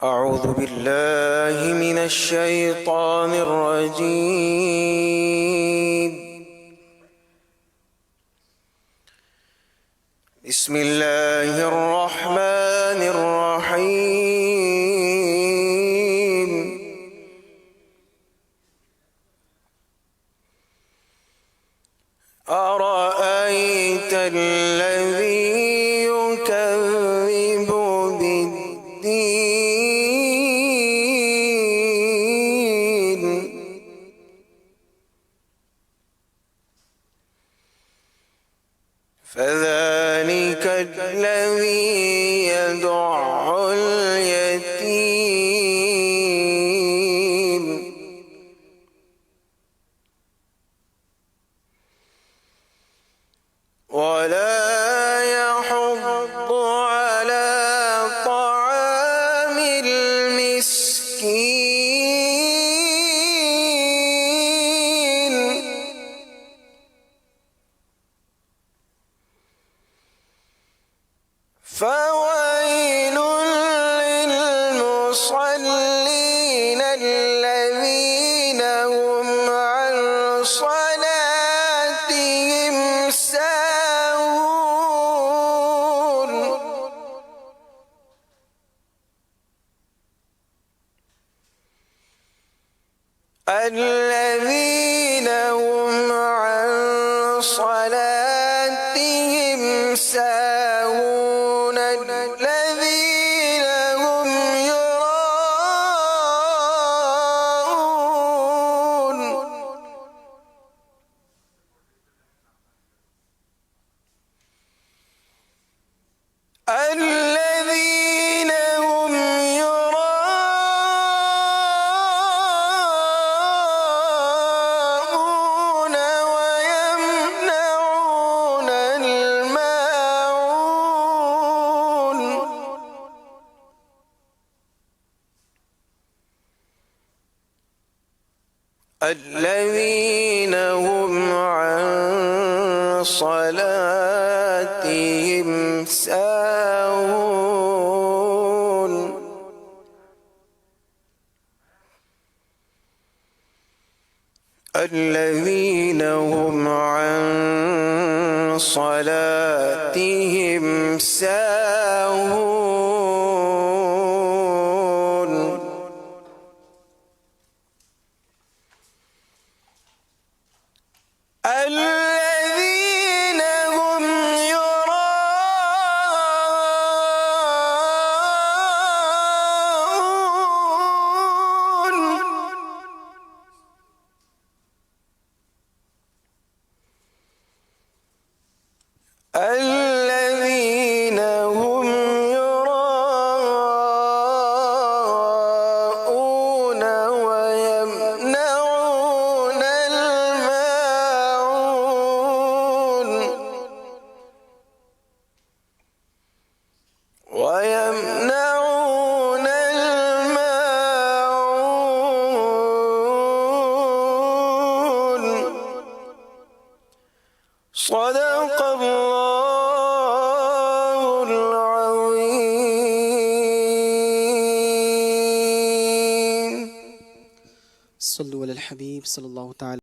أعوذ بالله من الشيطان الرجيم. بسم الله الرحمن الرحيم. أرأيت الذي يكذب بالدين فذلك الذي يدع اليتيم ولا يحض على طعام المسكين فويل للمصلين الذين هم عن صلاتهم ساهون الذين هم عن صلاتهم ساهون الذين هم يراءون الذين هم يراءون ويمنعون الماعون الذين هم عن صلاتهم ساهون الذين هم عن صلاتهم ساهون الذين هم يراءون الذين هم يراءون ويمنعون الماعون ويمنعون الماعون صدق الله العظيم. صلوا على الحبيب صلى الله تعالى